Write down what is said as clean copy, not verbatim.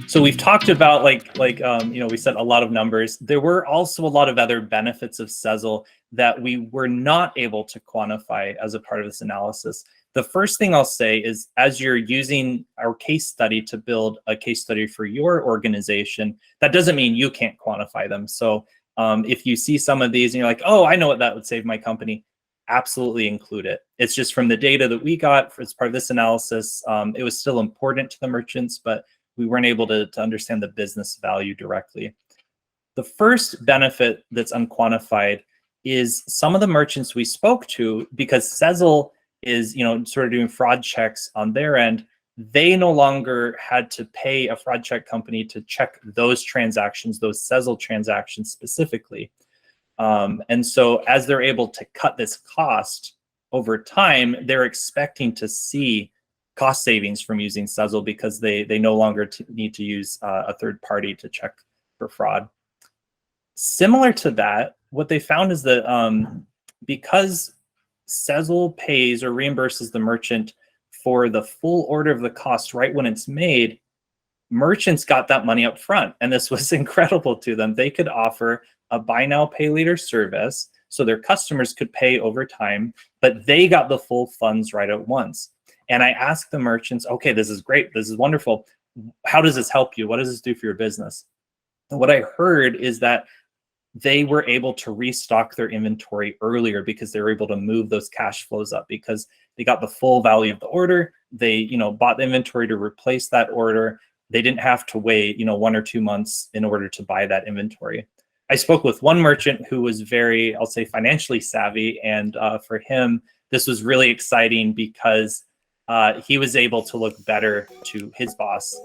So we've talked about we said a lot of numbers. There were also a lot of other benefits of Sezzle that we were not able to quantify as a part of this analysis. The first thing I'll say is, as you're using our case study to build a case study for your organization, that doesn't mean you can't quantify them. So if you see some of these and you're like, oh, I know what that would save my company, absolutely include it. It's just from the data that we got as part of this analysis, it was still important to the merchants, but we weren't able to understand the business value directly. The first benefit that's unquantified is some of the merchants we spoke to, because Sezzle is sort of doing fraud checks on their end, they no longer had to pay a fraud check company to check those transactions, those Sezzle transactions specifically. And so as they're able to cut this cost over time, they're expecting to see cost savings from using Sezzle because they no longer need to use a third party to check for fraud. Similar to that, what they found is that because Sezzle pays or reimburses the merchant for the full order of the cost right when it's made, merchants got that money up front. And this was incredible to them. They could offer a buy now, pay later service so their customers could pay over time, but they got the full funds right at once. And I asked the merchants, okay, this is great. This is wonderful. How does this help you? What does this do for your business? And what I heard is that they were able to restock their inventory earlier because they were able to move those cash flows up because they got the full value of the order. They, bought the inventory to replace that order. They didn't have to wait, 1 or 2 months in order to buy that inventory. I spoke with one merchant who was very, I'll say, financially savvy. And for him, this was really exciting because he was able to look better to his boss.